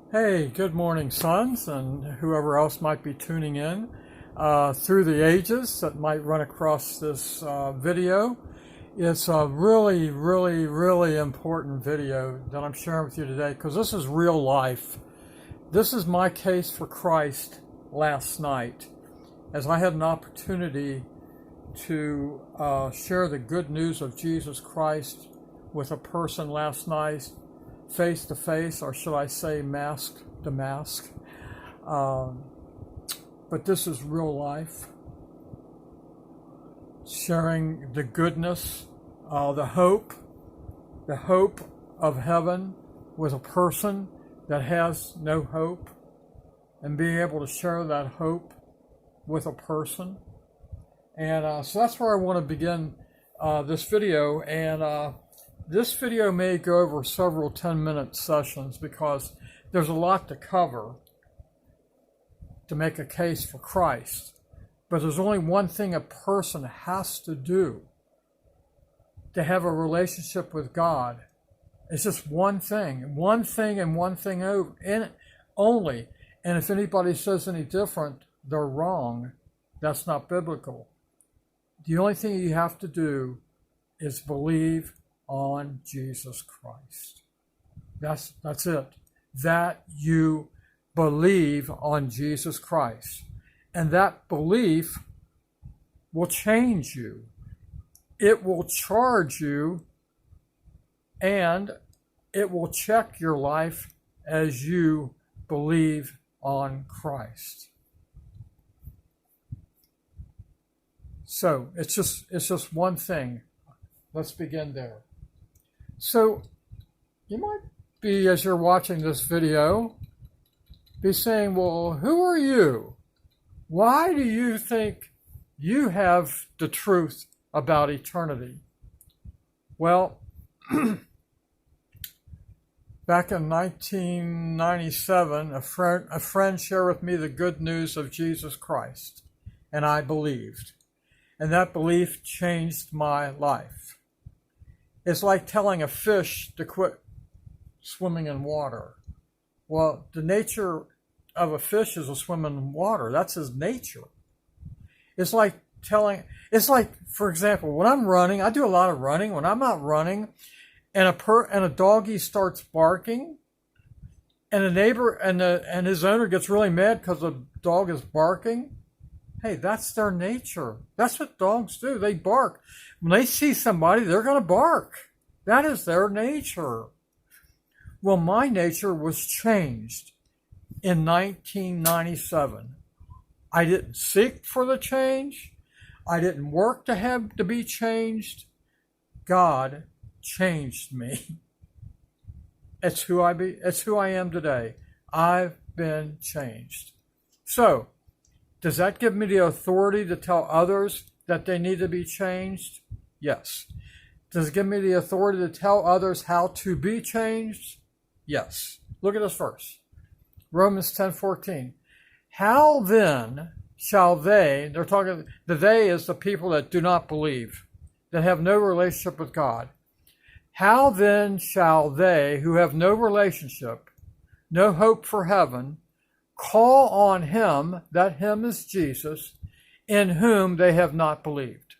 Hey, good morning, sons, and whoever else might be tuning in through the ages that might run across this video. It's a really important video that I'm sharing with you today because this is real life. This is my case for Christ last night, as I had an opportunity to share the good news of Jesus Christ with a person last night, face to face, or should I say mask to mask. But this is real life. Sharing the goodness, the hope of heaven with a person that has no hope, and being able to share that hope with a person. And so that's where I want to begin this video. And this video may go over several 10-minute sessions because there's a lot to cover to make a case for Christ. But there's only one thing a person has to do to have a relationship with God. It's just one thing and one thing only. And if anybody says any different, they're wrong. That's not biblical. The only thing you have to do is believe on Jesus Christ. That's it. That you believe on Jesus Christ. And that belief will change you. It will charge you, and it will check your life as you believe on Christ. So it's just one thing. Let's begin there. So you might be, as you're watching this video, be saying, well, who are you? Why do you think you have the truth about eternity? Well, back in 1997, a friend shared with me the good news of Jesus Christ, and I believed. And that belief changed my life. It's like telling a fish to quit swimming in water. Well, the nature of a fish is to swim in water. That's his nature. It's like, for example, when I'm running, I do a lot of running. When I'm out running, and a doggy starts barking, and a neighbor and his owner gets really mad because the dog is barking. Hey, that's their nature. That's what dogs do. They bark. When they see somebody, they're going to bark. That is their nature. Well, my nature was changed in 1997. I didn't seek for the change. I didn't work to be changed. God changed me. It's who I am today. I've been changed. So, does that give me the authority to tell others that they need to be changed? Yes. Does it give me the authority to tell others how to be changed? Yes. Look at this verse. Romans 10:14. How then shall they, they're talking, the they is the people that do not believe, that have no relationship with God. How then shall they who have no relationship, no hope for heaven, call on him, that him is Jesus, in whom they have not believed?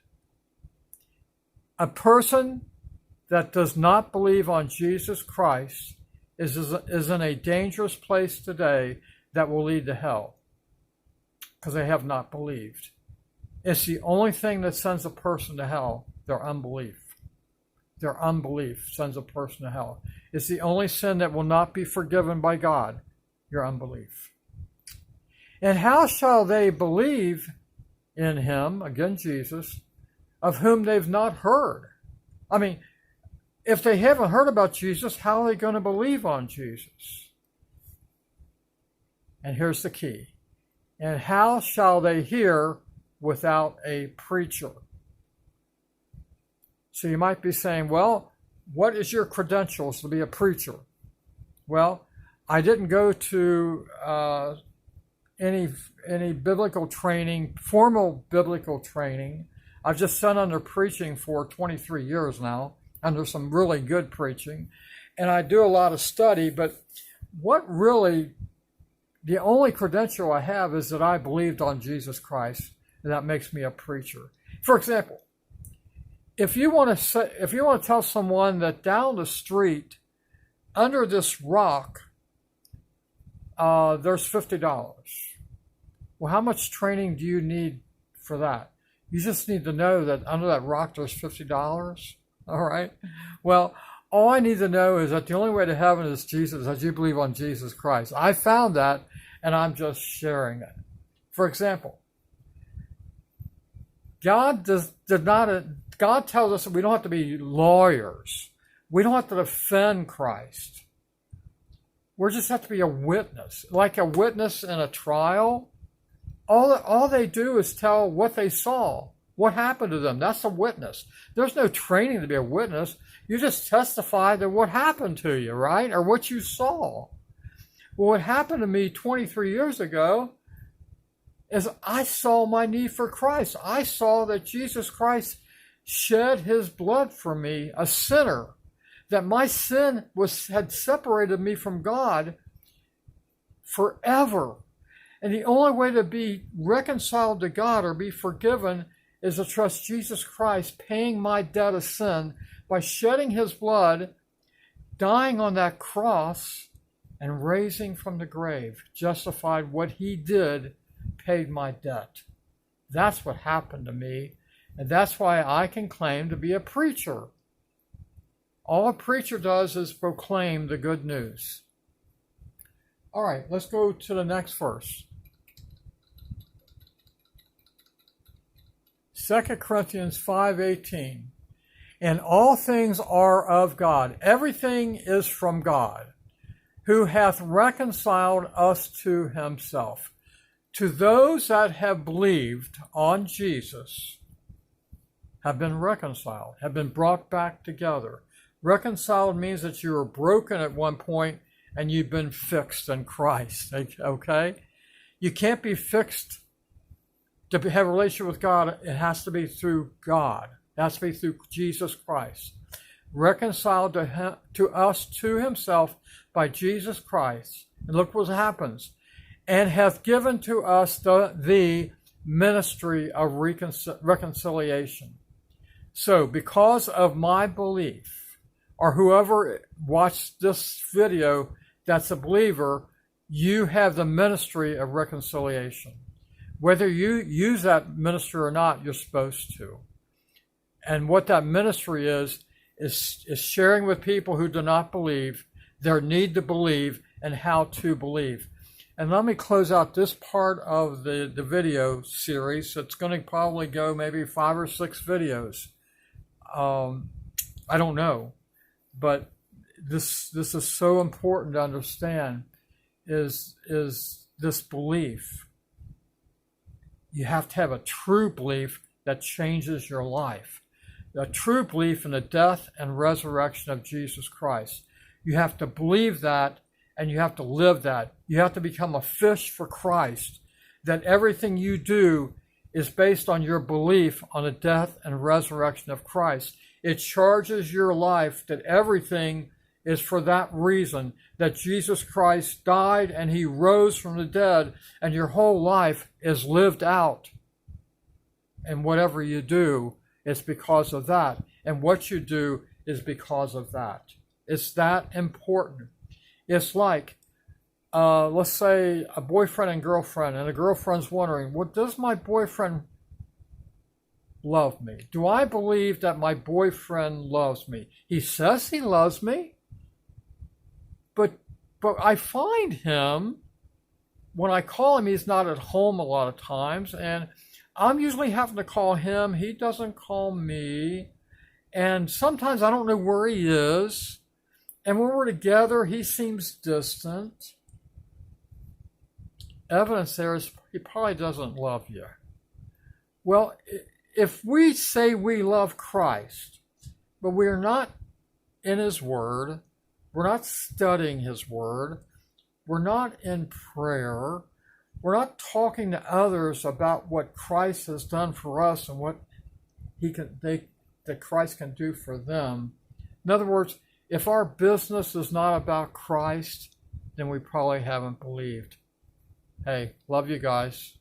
A person that does not believe on Jesus Christ is in a dangerous place today that will lead to hell because they have not believed. It's the only thing that sends a person to hell, their unbelief. Their unbelief sends a person to hell. It's the only sin that will not be forgiven by God, your unbelief. And how shall they believe in him, again Jesus, of whom they've not heard? I mean, if they haven't heard about Jesus, how are they going to believe on Jesus? And here's the key. And how shall they hear without a preacher? So you might be saying, well, what is your credentials to be a preacher? Well, I didn't go to any biblical training, formal biblical training. I've just sat under preaching for 23 years now, under some really good preaching. And I do a lot of study, but the only credential I have is that I believed on Jesus Christ, and that makes me a preacher. For example, if you want to tell someone that down the street, under this rock, there's $50. Well, how much training do you need for that? You just need to know that under that rock there's $50. All right. Well, all I need to know is that the only way to heaven is Jesus, as you believe on Jesus Christ. I found that, and I'm just sharing it. For example, God tells us that we don't have to be lawyers. We don't have to defend Christ. We just have to be a witness. Like a witness in a trial, all they do is tell what they saw, what happened to them. That's a witness. There's no training to be a witness. You just testify to what happened to you, right? Or what you saw. Well, what happened to me 23 years ago is I saw my need for Christ. I saw that Jesus Christ shed his blood for me, a sinner, that my sin had separated me from God forever. And the only way to be reconciled to God or be forgiven is to trust Jesus Christ paying my debt of sin by shedding his blood, dying on that cross, and raising from the grave. Justified what he did, paid my debt. That's what happened to me, and that's why I can claim to be a preacher. All a preacher does is proclaim the good news. All right, let's go to the next verse. 2 Corinthians 5:18. And all things are of God. Everything is from God, who hath reconciled us to himself. To those that have believed on Jesus, have been reconciled, have been brought back together. Reconciled means that you were broken at one point and you've been fixed in Christ, okay? You can't be fixed to have a relationship with God. It has to be through God. It has to be through Jesus Christ. Reconciled to us to himself by Jesus Christ. And look what happens. And hath given to us the ministry of reconciliation. So, because of my belief, or whoever watched this video that's a believer, you have the ministry of reconciliation. Whether you use that ministry or not, you're supposed to. And what that ministry is sharing with people who do not believe their need to believe and how to believe. And let me close out this part of the video series. It's going to probably go maybe 5 or 6 videos. I don't know. But this is so important to understand is this belief. You have to have a true belief that changes your life. A true belief in the death and resurrection of Jesus Christ. You have to believe that, and you have to live that. You have to become a fish for Christ. That everything you do is based on your belief on the death and resurrection of Christ. It charges your life that everything is for that reason, that Jesus Christ died and he rose from the dead, and your whole life is lived out. And whatever you do, it's because of that. And what you do is because of that. It's that important. It's like, let's say a boyfriend and girlfriend, and the girlfriend's wondering, well, does my boyfriend love me? Do I believe that my boyfriend loves me? He says he loves me, but I find him, when I call him, he's not at home a lot of times, and I'm usually having to call him. He doesn't call me. And sometimes I don't know where he is. And when we're together, he seems distant. Evidence there is he probably doesn't love you. Well, if we say we love Christ, but we're not in his word, we're not studying his word, we're not in prayer, we're not talking to others about what Christ has done for us and what that Christ can do for them. In other words, if our business is not about Christ, then we probably haven't believed. Hey, love you guys.